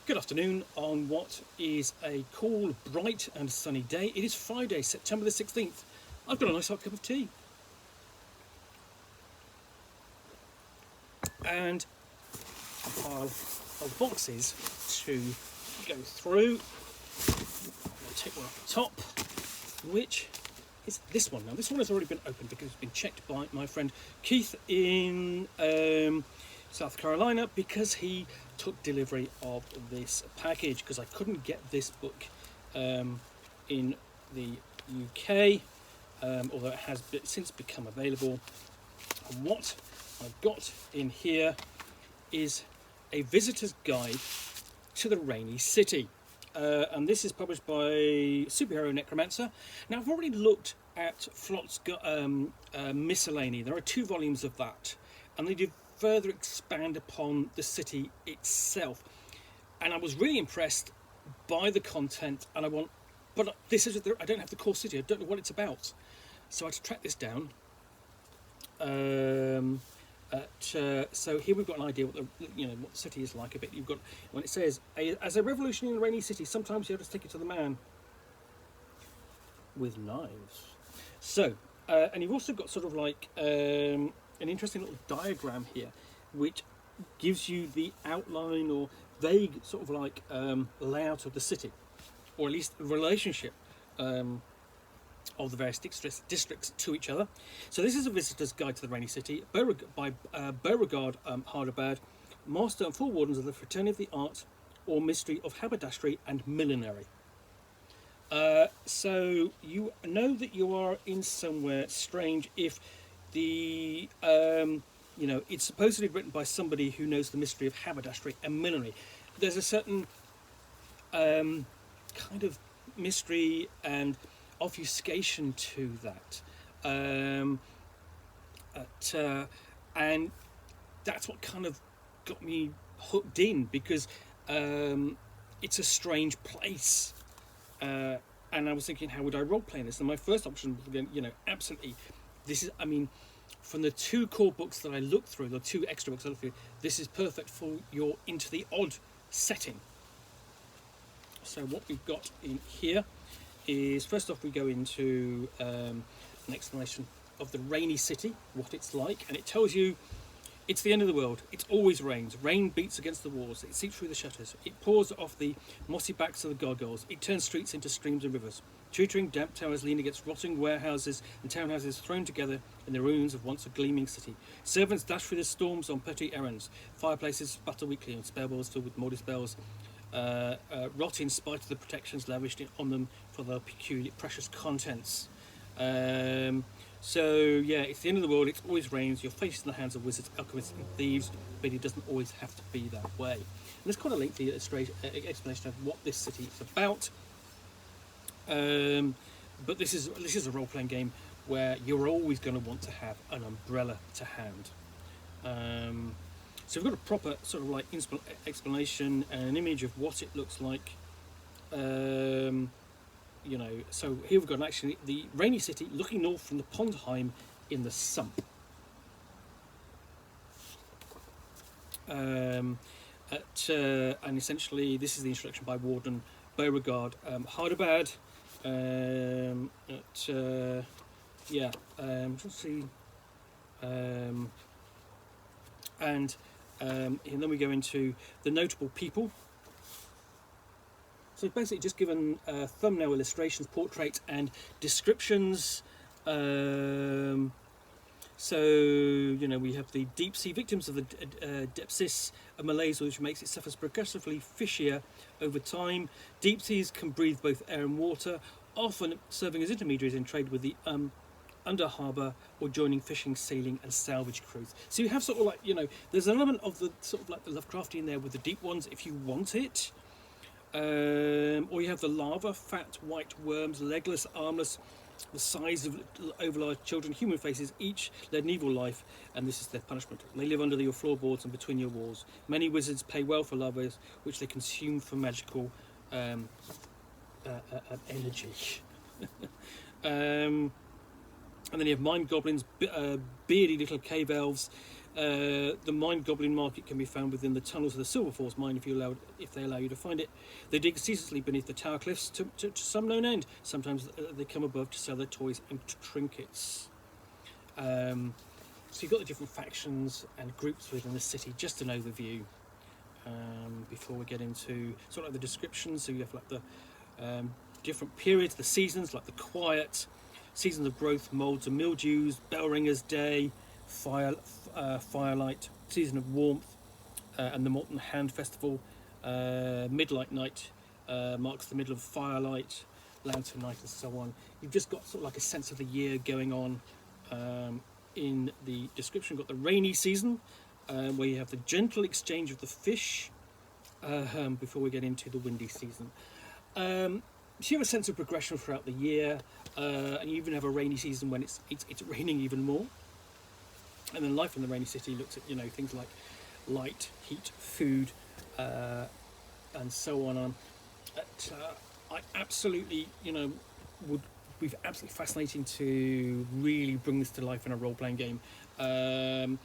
Good afternoon on what is a cool, bright and sunny day. It is Friday, September the 16th. I've got a nice hot cup of tea. And a pile of boxes to go through. I'll take one off the top, which is this one. Now this one has already been opened because it's been checked by my friend Keith in South Carolina, because he took delivery of this package, because I couldn't get this book in the UK, although it has since become available. And what I've got in here is a visitor's guide to the Rainy City, and this is published by Superhero Necromancer. Now I've already looked at Flott's miscellany. There are 2 volumes of that, and they did further expand upon the city itself, and I was really impressed by the content. And but this is, I don't have the core city, I don't know what it's about, so I had to track this down. So here we've got an idea what the city is like a bit. You've got, when it says, as a revolution in the Rainy City, sometimes you have to take it to the man with knives. So and you've also got sort of like an interesting little diagram here, which gives you the outline or vague sort of like layout of the city, or at least the relationship of the various districts to each other. So this is a visitor's guide to the Rainy City by Beauregard Hardabad, master and full wardens of the Fraternity of the Art or Mystery of Haberdashery and Millinery. So you know that you are in somewhere strange if the it's supposedly written by somebody who knows the mystery of haberdashery and millinery. There's a certain kind of mystery and obfuscation to that, and that's what kind of got me hooked in, because it's a strange place, and I was thinking, how would I role play in this? And my first option was, again, absolutely, this is, from the 2 core books that I looked through, the 2 extra books I looked through, this is perfect for your Into the Odd setting. So what we've got in here is, first off, we go into an explanation of the Rainy City, what it's like, and it tells you it's the end of the world. It always rains. Rain beats against the walls. It seeps through the shutters. It pours off the mossy backs of the gargoyles. It turns streets into streams and rivers. Tottering damp towers lean against rotting warehouses and townhouses thrown together in the ruins of once a gleaming city. Servants dash through the storms on petty errands. Fireplaces sputter weakly, and spell bowls filled with mouldy spells rot in spite of the protections lavished on them for their peculiar precious contents. So yeah, it's the end of the world. It always rains. You're faced in the hands of wizards, alchemists and thieves, but it doesn't always have to be that way. And there's quite a lengthy explanation of what this city is about. But this is a role-playing game where you're always going to want to have an umbrella to hand. So we've got a proper sort of like explanation and an image of what it looks like. So here we've got actually the Rainy City looking north from the Pondheim in the Sump. And essentially this is the introduction by Warden Beauregard Hardabad. Let's see. And then we go into the notable people. So it's basically just given thumbnail illustrations, portraits, and descriptions. So we have the deep sea victims of the Depsis and Malaise, which makes it suffers progressively fishier over time. Deep seas can breathe both air and water, often serving as intermediaries in trade with the under harbour or joining fishing, sailing and salvage crews. So you have sort of like, there's an element of the sort of like the Lovecraftian there with the deep ones if you want it. Or you have the lava, fat white worms, legless, armless, the size of overlarge children, human faces, each led an evil life, and this is their punishment. They live under your floorboards and between your walls. Many wizards pay well for lavas, which they consume for magical energy. And then you have mind goblins, beardy little cave elves, The Mine Goblin Market can be found within the tunnels of the Silver Falls mine if they allow you to find it. They dig ceaselessly beneath the tower cliffs to some known end. Sometimes they come above to sell their toys and trinkets. So you've got the different factions and groups within the city. Just an overview before we get into sort of like the description. So you have like the different periods, the seasons, like the quiet, seasons of growth, molds and mildews, Bellringer's Day, Firelight, season of warmth, and the Molten Hand Festival. Midlight Night marks the middle of Firelight, Lantern Night, and so on. You've just got sort of like a sense of the year going on. In the description, you've got the rainy season, where you have the gentle exchange of the fish, before we get into the windy season. So you have a sense of progression throughout the year, and you even have a rainy season when it's raining even more. And then life in the rainy city looks at things like light, heat, food, and so on. I absolutely would be absolutely fascinating to really bring this to life in a role-playing game. And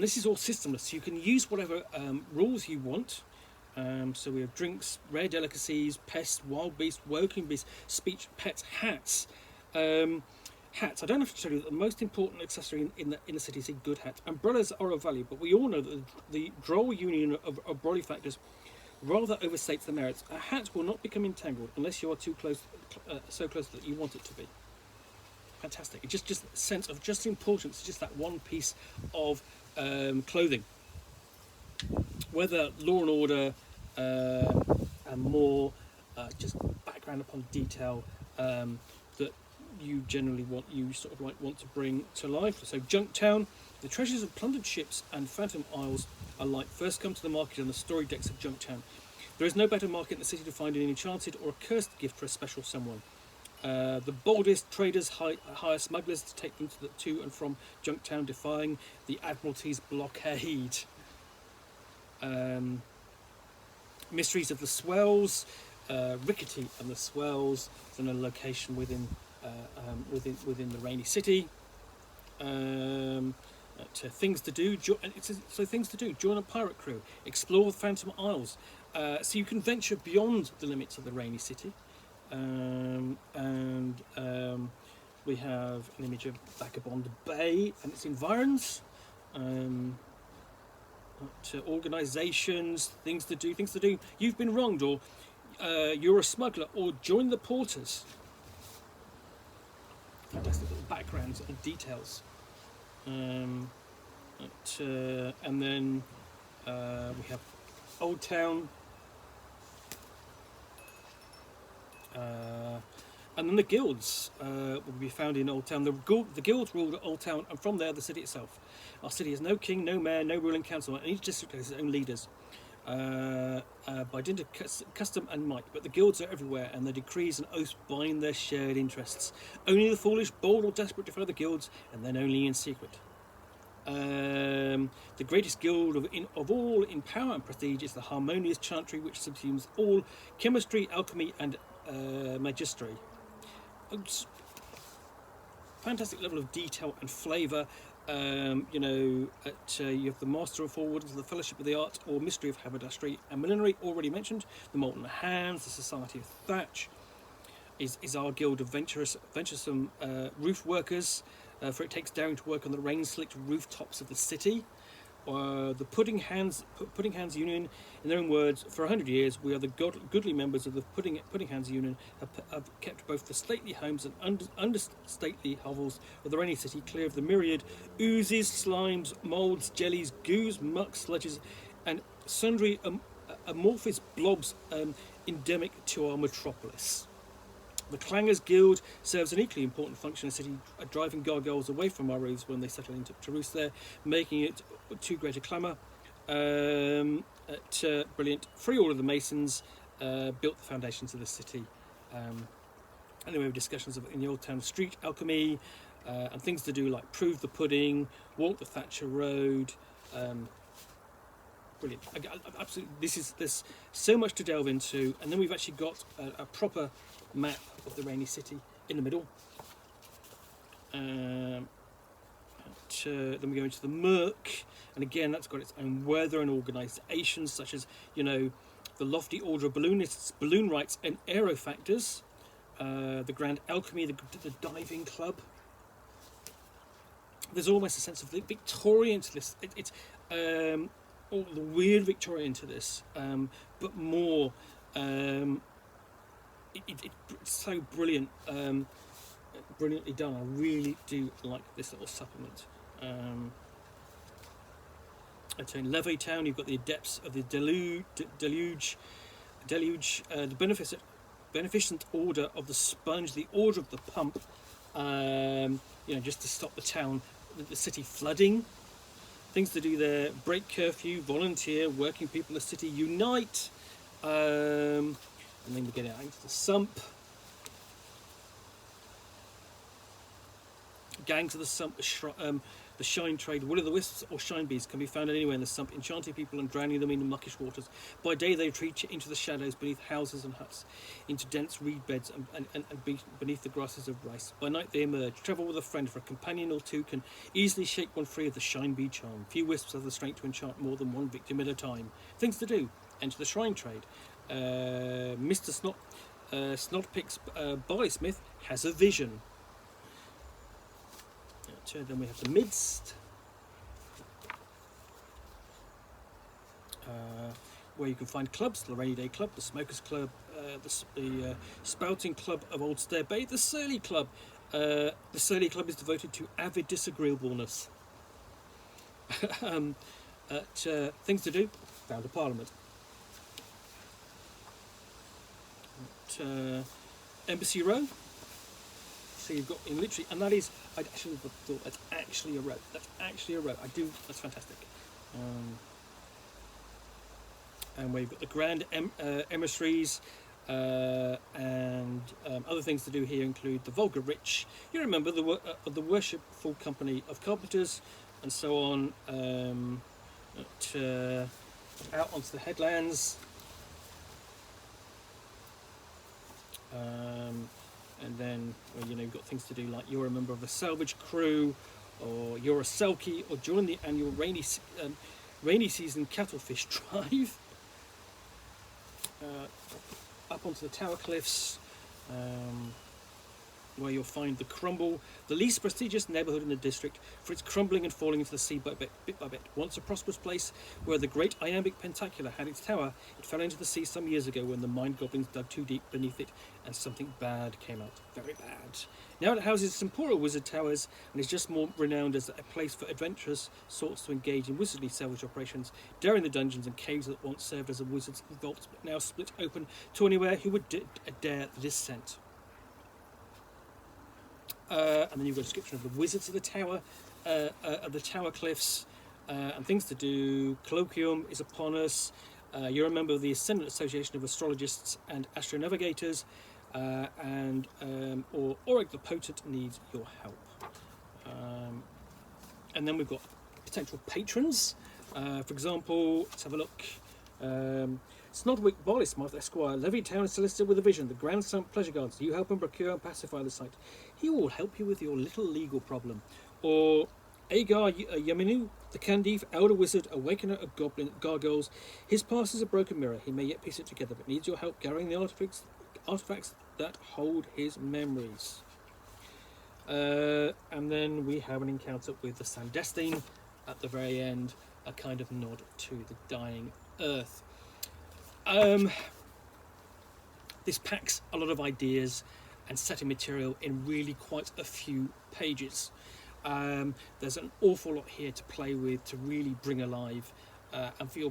this is all systemless, so you can use whatever rules you want. So we have drinks, rare delicacies, pests, wild beasts, working beasts, speech, pets, hats. Hats. I don't have to tell you that the most important accessory in the city is a good hat. Umbrellas are of value, but we all know that the droll union of brolly factors rather overstates the merits. A hat will not become entangled unless you are too close, so close that you want it to be. Fantastic. It's just a sense of just importance, just that one piece of clothing. Whether law and order and more, just background upon detail that you generally want to bring to life. So Junktown, the treasures of plundered ships and phantom isles alike first come to the market on the storied decks of Junktown. There is no better market in the city to find an enchanted or a cursed gift for a special someone. The boldest traders hire smugglers to take them to and from Junktown, defying the Admiralty's blockade. Mysteries of the Swells, Rickety and the Swells, is another location within the rainy city. Things to do. Things to do. Join a pirate crew. Explore the Phantom Isles. So you can venture beyond the limits of the rainy city. We have an image of Vagabond Bay and its environs. Organisations, things to do. You've been wronged, or you're a smuggler, or join the porters. Fantastic little backgrounds and details. And then we have Old Town. And then the guilds will be found in Old Town. The guilds ruled Old Town, and from there the city itself. Our city has no king, no mayor, no ruling council, and each district has its own leaders by dint of custom and might. But the guilds are everywhere, and their decrees and oaths bind their shared interests. Only the foolish, bold, or desperate defy the guilds, and then only in secret. The greatest guild of all in power and prestige is the Harmonious Chantry, which subsumes all chemistry, alchemy, and magistry. Fantastic level of detail and flavour. You have the Master of Four Wardens of the Fellowship of the Arts, or Mystery of Haberdashery and Millinery, already mentioned. The Molten Hands, the Society of Thatch, is our guild of venturesome roof workers, for it takes daring to work on the rain-slicked rooftops of the city. The Pudding Hands Union, in their own words, for 100 years we are the goodly members of the Pudding Hands Union, have kept both the stately homes and understately hovels of the rainy city clear of the myriad oozes, slimes, moulds, jellies, goos, mucks, sludges, and sundry amorphous blobs endemic to our metropolis. The Clangers Guild serves an equally important function in the city, driving gargoyles away from our roofs when they settle into to roost there, making it too great a clamour. Brilliant. Free all of the masons built the foundations of the city. Anyway, we have discussions in the Old Town street alchemy and things to do like prove the pudding, walk the Thatcher Road. Brilliant. Absolutely. There's so much to delve into, and then we've actually got a proper map of the rainy city in the middle. Then we go into the Merc, and again that's got its own weather and organisations such as, you know, the Lofty Order of Balloonists, Balloon Rights and Aerofactors, the Grand Alchemy, the Diving Club. There's almost a sense of the Victorian to this. It's all the weird Victorian to this, but more. It's so brilliant, brilliantly done. I really do like this little supplement. In Levittown, you've got the Adepts of the Deluge, the Beneficent Order of the Sponge, the Order of the Pump. You know, just to stop the city flooding. Things to do there: break curfew, volunteer, working people of the city unite. And then we get out into the Sump. Gangs of the Sump, the Shine Trade, Will o' the Wisps or Shine Bees can be found anywhere in the Sump, enchanting people and drowning them in the muckish waters. By day they retreat into the shadows beneath houses and huts, into dense reed beds and beneath the grasses of rice. By night they emerge, travel with a friend, for a companion or two can easily shake one free of the Shine Bee charm. Few wisps have the strength to enchant more than one victim at a time. Things to do: enter the Shrine Trade. Mr. Snodpick's Barleysmith has a vision. Then we have the Midst, where you can find clubs: the Rainy Day Club, the Smokers Club, the Spouting Club of Old Stair Bay, the Surly Club. The Surly Club is devoted to avid disagreeableness. Things to do: found a Parliament. Embassy Row. So you've got literally, and that is, I actually thought that's actually a row. That's actually a row. That's fantastic. And we've got the Grand Emissaries, and other things to do here include the Vulgar Rich. You remember the Worshipful Company of Carpenters, and so on. Out onto the headlands. And then, well, you know, you've got things to do like you're a member of a salvage crew, or you're a selkie, or join the annual rainy season cattlefish drive. Up onto the Tower Cliffs, where you'll find the Crumble, the least prestigious neighbourhood in the district, for its crumbling and falling into the sea bit by bit. Once a prosperous place where the great iambic pentacular had its tower, it fell into the sea some years ago when the mind goblins dug too deep beneath it and something bad came out. Very bad. Now it houses some poorer wizard towers and is just more renowned as a place for adventurous sorts to engage in wizardly salvage operations, daring the dungeons and caves that once served as a wizard's vault but now split open to anywhere who would dare the descent. And then you've got a description of the wizards of the tower, of the Tower Cliffs, and things to do. Colloquium is upon us. You're a member of the Ascendant Association of Astrologists and Astronavigators, or Auric the Potent needs your help. And then we've got potential patrons. For example, let's have a look. Snodwick Barleysmith, Esquire, Levittown solicitor with a vision, the Grand Sump Pleasure Guards. You help him procure and pacify the site. He will help you with your little legal problem. Or Agar Yaminu, the Candeve, Elder Wizard, Awakener of Gargoyles. His past is a broken mirror. He may yet piece it together, but needs your help gathering the artifacts that hold his memories. And then we have an encounter with the Sandestine at the very end, a kind of nod to the dying earth. This packs a lot of ideas and setting material in really quite a few pages. There's an awful lot here to play with, to really bring alive, and for your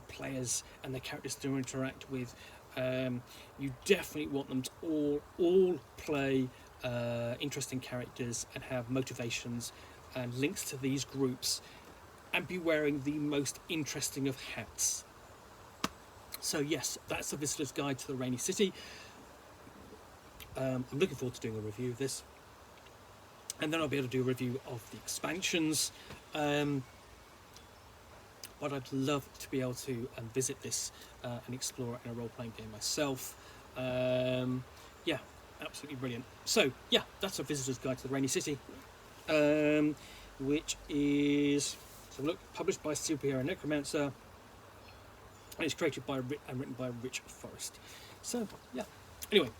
players and the characters to interact with. You definitely want them to all play interesting characters and have motivations and links to these groups, and be wearing the most interesting of hats. So yes, that's the Visitor's Guide to the Rainy City. I'm looking forward to doing a review of this, and then I'll be able to do a review of the expansions. But I'd love to be able to visit this and explore it in a role-playing game myself. Absolutely brilliant. So yeah, that's a Visitor's Guide to the Rainy City. which is, so look, published by Superhero Necromancer, and it's created by and written by Rich Forrest. So yeah, anyway,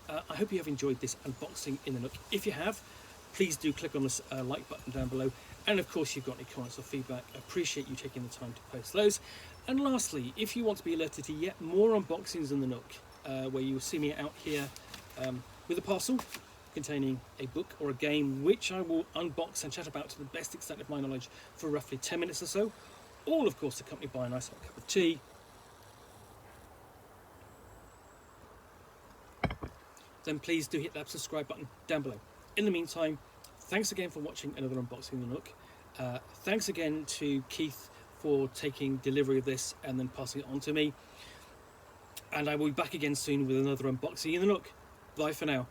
I hope you have enjoyed this unboxing in the Nook. If you have, please do click on the like button down below, and of course, if you've got any comments or feedback, I appreciate you taking the time to post those. And lastly, if you want to be alerted to yet more unboxings in the Nook, where you will see me out here with a parcel containing a book or a game, which I will unbox and chat about to the best extent of my knowledge for roughly 10 minutes or so, all of course accompanied by a nice hot cup of tea, then please do hit that subscribe button down below. In the meantime, thanks again for watching another unboxing in the Nook. Thanks again to Keith for taking delivery of this and then passing it on to me. And I will be back again soon with another unboxing in the Nook. Bye for now.